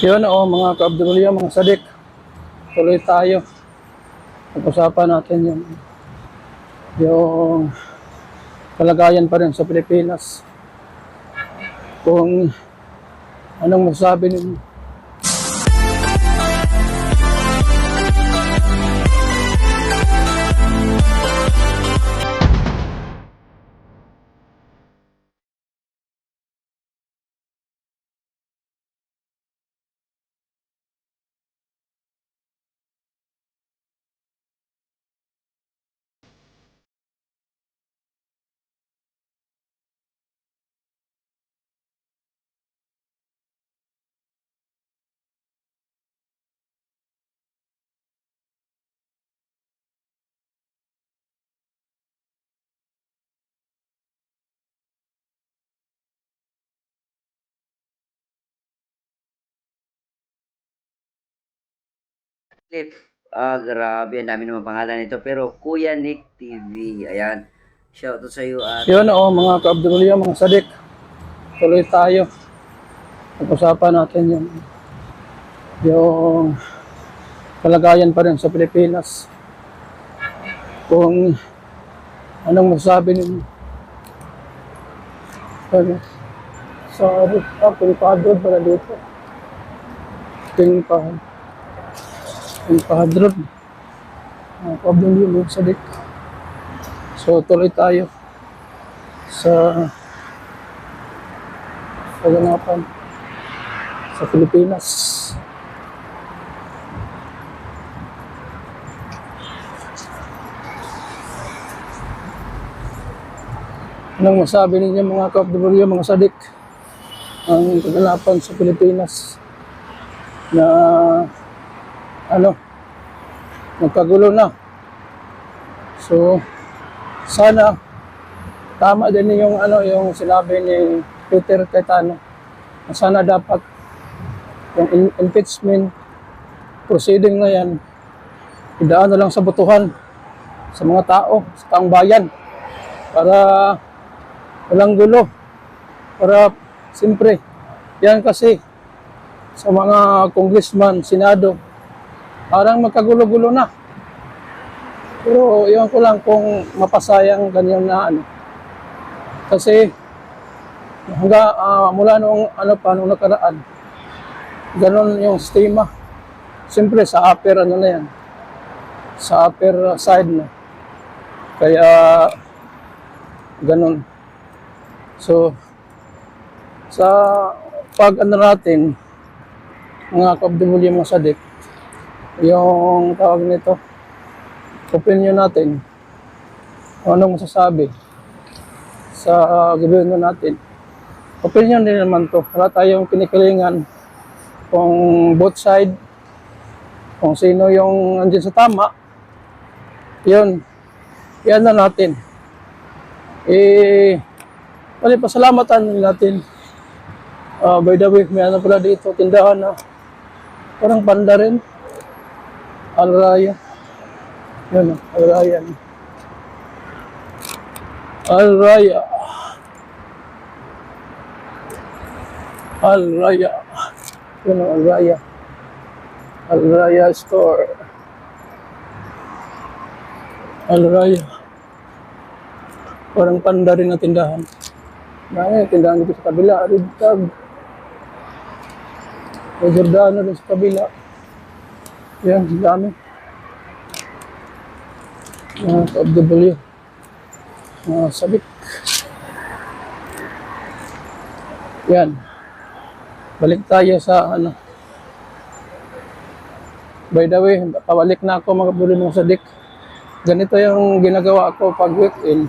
Yun mga ka-Abdulya, mga sadik, tuloy tayo. Pag-usapan natin yung kalagayan pa rin sa Pilipinas. Kung anong masabi ninyo. Clip, grabe, ang dami naman pangalan nito. Pero Kuya Nick TV, ayan. Shoutout sa iyo at Yun mga ka-Abdulya, mga sadik, tuloy tayo. Pag-usapan natin yung kalagayan pa rin sa Pilipinas. Kung anong masabi ninyo. Sa Pilipadrod pala dito. Pilipadrod. Mga ka-Abdulya, mga sadik. So tuloy tayo sa kaganapan sa Pilipinas. Anong masabi ninyo mga ka-Abdulya, mga sadik, ang kaganapan sa Pilipinas na nagkagulo na. So sana tama din yung sinabi ni Peter Cayetano na sana dapat yung impeachment proceeding na yan idaan na lang sa botohan sa mga tao, sa taong bayan para walang gulo, para siyempre yan kasi sa mga congressman, senado parang magkagulo-gulo na. Pero iwan ko lang kung mapasayang ganyan na kasi hanggang mula nung nung nakaraan ganon yung sistema. Siyempre sa upper na yan, sa upper side na, kaya ganon. So sa pag natin mga ka-Abdulya, mga sadik, yung tawag nito opinion natin, anong masasabi sa gobyerno natin. Opinion din naman to. Wala tayong kinikilingan kung both side, kung sino yung nandiyan sa tama, yun, yan na natin. Pasalamatan natin. By the way, may pala dito, tindahan na parang panda rin. Al-Raya. Yan, Al-Raya. Al-Raya. Al-Raya. Yan ang Al-Raya. Al-Raya store. Al-Raya. Parang panda rin na tindahan. Tindahan dito sa kabila. Ridtag. May Jordano rin sa kabila. Yan, dami. Mga ka-Abdulya, mga sabik. Yan. Balik tayo sa By the way, pabalik na ako mga ka-Abdulya, mga sadik. Ganito yung ginagawa ko pag weekend.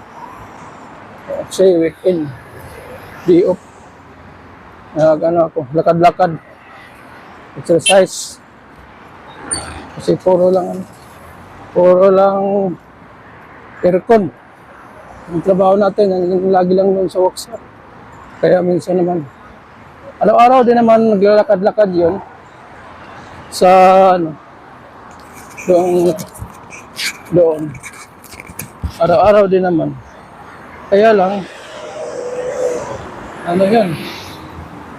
Say weekend. Day off. Ako, lakad-lakad. Exercise. Kasi puro lang aircon. Ang trabaho natin, lagi lang nun sa workshop. Kaya minsan naman, araw-araw din naman naglalakad-lakad yun sa doon. Araw-araw din naman. Kaya lang, yun,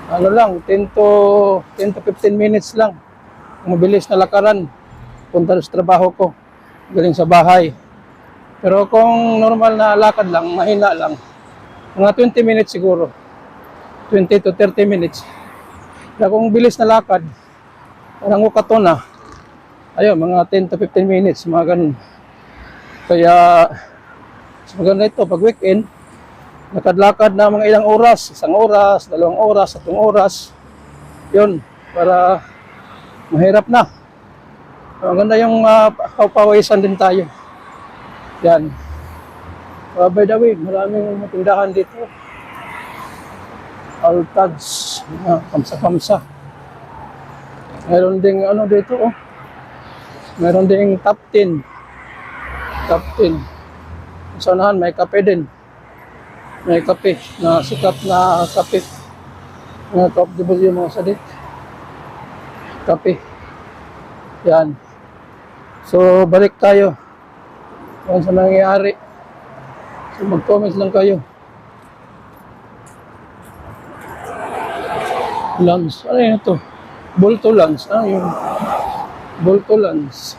ano lang, 10 to 15 minutes lang. Mabilis na lakaran. Punta sa trabaho ko. Galing sa bahay. Pero kung normal na lakad lang, mahina lang, mga 20 minutes siguro. 20 to 30 minutes. Kaya kung bilis na lakad, parang ukato na. Ayun, mga 10 to 15 minutes, mga ganun. Kaya, mas maganda ito, pag weekend, lakad-lakad na mga ilang oras, 1 oras, 2 oras, 3 oras. Yun, para mahirap na. Maganda yung papawisan din tayo. Yan. By the way, maraming tindahan dito. Altads, kamsa-kamsa. Meron ding ano dito, oh. Meron ding top 10. Top 10. Sa unahan, may kape din. May kape, na sikat na kape. Mga top-W mga sadik. Kape. Yan. So, balik tayo. Kung sa nangyayari. So, mag-comments lang kayo. Lance. Ano yun ito? Bolto Lance. Ah, yung Bolto Lance.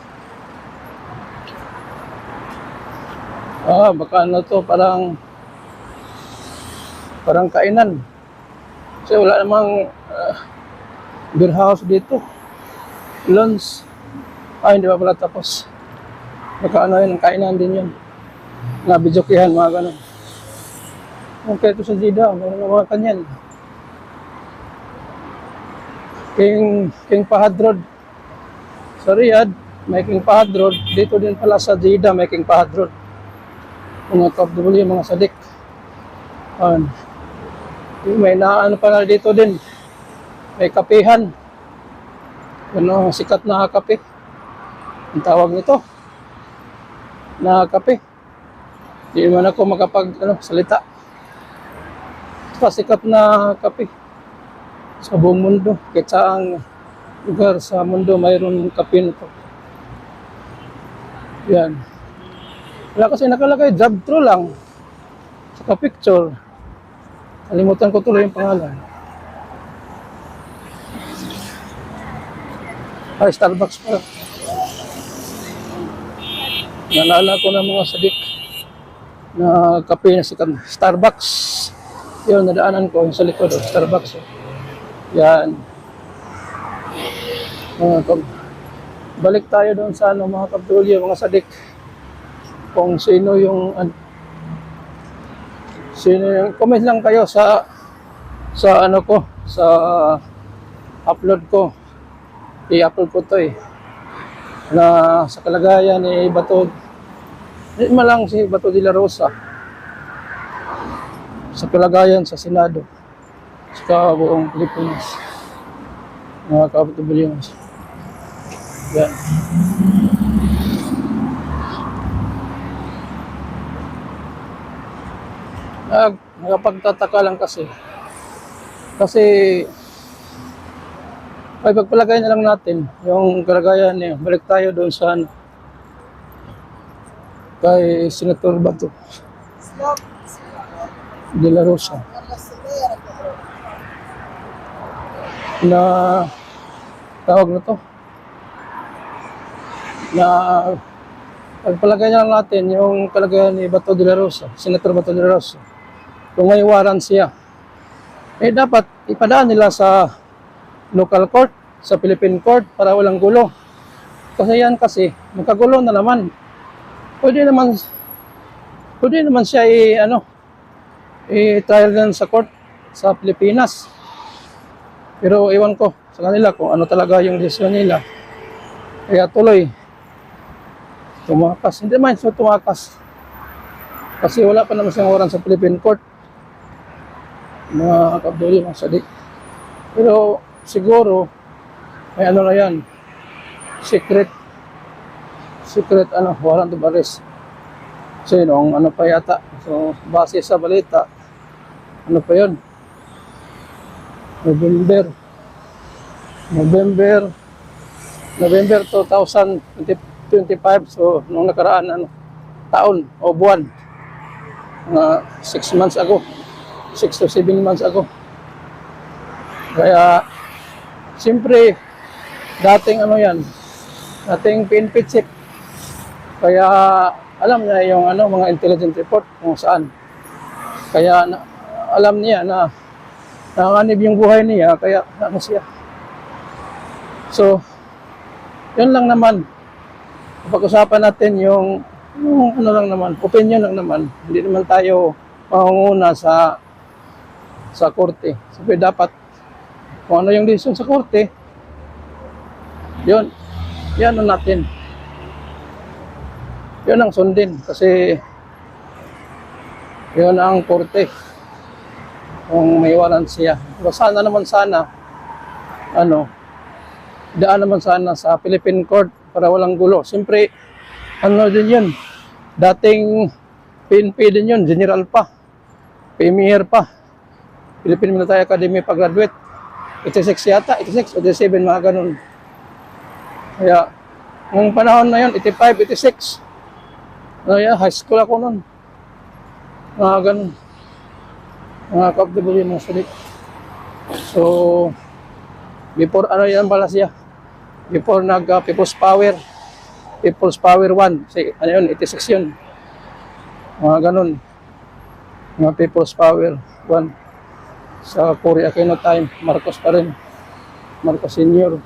Ah, baka ano to, parang kainan. Kasi wala namang beer house dito. Lance. Ah, hindi pa pala tapos. Baka ano yun, kainan din yun. Nabidyokihan, mga ganun. Okay, ito sa Jeddah, meron na mga kanyan. King Fahad Road. Sa Riyadh, may King Fahad Road. Dito din pala sa Jeddah, may King Fahad Road. Mga top-W, mga sadik. May naano pala dito din. May kapehan. Ano, sikat na kape. Ang tawag nito. Na kape. Hindi naman ako salita. Sikat na kape. Sa buong mundo. Kahit saang lugar sa mundo, mayroon kape nito. Yan. Wala kasi nakalagay, drive-thru lang. Saka picture. Kalimutan ko tuloy yung pangalan. Ay, Starbucks pala. Naalala ko ng mga sadik na kape na sikat. Starbucks. Yun, nadaanan ko yung sa likod. Starbucks. Yan. Balik tayo doon sa mga kapitulyo, mga sadik. Kung sino yung comment lang kayo sa ano ko, sa upload ko. I-upload ko to na sa kalagayan ni Bato, hindi lang si Bato de la Rosa, sa kalagayan sa Senado, sa buong Pilipinas, mga kapitulyo. Yan. Nakapagtataka lang kasi ay pagpalagay na lang natin yung kalagayan niya. Balik tayo doon sa kay Senator Bato de la Rosa na tawag na to, na pagpalagay na lang natin yung kalagayan ni Bato de la Rosa, Senator Bato de la Rosa. Kung may warrant siya, dapat ipadaan nila sa local court, sa Philippine court, para walang gulo. Kasi yan kasi, magkagulo na naman. Pwede naman siya i-trial din sa court sa Pilipinas. Pero iwan ko sa kanila kung ano talaga yung desisyon nila. Kaya tuloy, tumakas. Hindi man siya tumakas. Kasi wala pa naman siyang warrant sa Philippine court. Mga kapitulyo, mga sadik. Pero siguro may ano na yan, secret warrant of arrest. So yun, ano pa yata. So base sa balita, ano pa yun, November 2025. So nung nakaraan taon o buwan, mga 6 months ago, 6 to 7 months ago. Kaya, siyempre, dating ano yan, dating PNP chief. Kaya, alam niya yung ano, mga intelligence report kung saan. Kaya, alam niya na nanganib yung buhay niya, kaya ano siya. So, yun lang naman. Pag-usapan natin yung ano lang naman, opinion lang naman. Hindi naman tayo mangunguna sa korte. Sabi dapat, kung ano yung decision sa korte, yun, yan ang natin. Yun ang sundin. Kasi, yun ang korte. Kung may warrant siya. Pero sana naman daan naman sana sa Philippine Court para walang gulo. Siyempre, ano din yun, dating PNP din yun, general pa, premier pa, Philippine Military Academy pa-graduate, 86 yata, 86, 87, mga ganun. Kaya, nung panahon na yun, 85, 86, high school ako nun, mga ganun. Mga ka-OFW mga sulit. So, before ano yan pala siya? Before People's Power 1. Ano yun? 86 yun. Mga ganun. Mga People's Power 1. Sa Cory Aquino time, Marcos pa rin. Marcos Senior.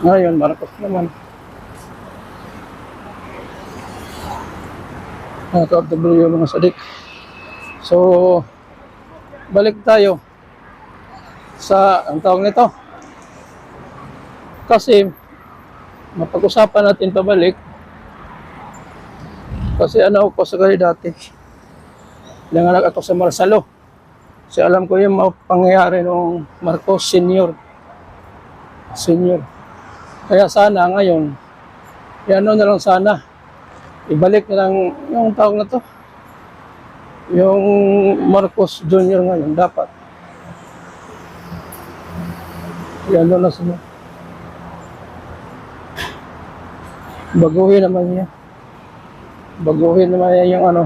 Ngayon, Marcos naman. Mga ka-OFW mga sulit. So, balik tayo sa, ang tawag nito. Kasi, mapag-usapan natin pabalik. Kasi ano ako sa gali dati. Nanganak ako sa Marsalo. Kasi alam ko yung mga pangyayari ng Marcos Senior. Kaya sana ngayon, yan na lang sana. Ibalik na lang yung tawag na to. Yung Marcos Jr. ngayon, dapat. Yan na sila. Baguhin naman niya. Baguhin naman niya yung ano,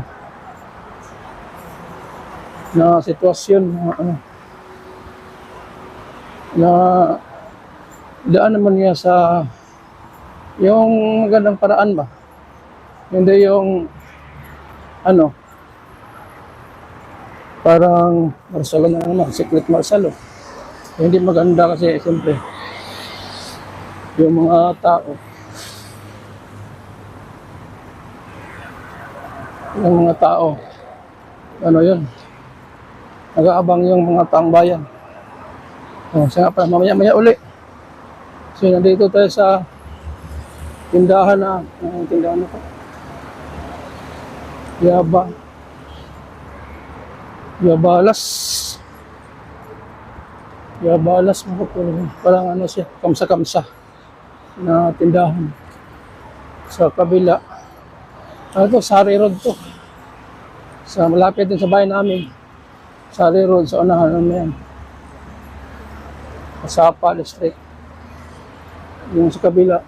na sitwasyon, na daan naman niya sa yung magandang paraan ba. Hindi yung ano, parang Marsalo na naman, secret Marsalo. Hindi maganda kasi siyempre yung mga tao, ano yun, nag-aabang yung mga taong bayan. Siya nga pala, mamaya uli. So nandito tayo sa tindahan na, tindahan ako. Yabalas mga po. Parang ano siya, kamsa-kamsa na tindahan. Sa kabila. Ano to, Sari Road to. Sa malapit din sa bahay namin. Sari Road, sa unahan naman yan. Pasapa District. Yung sa kabila.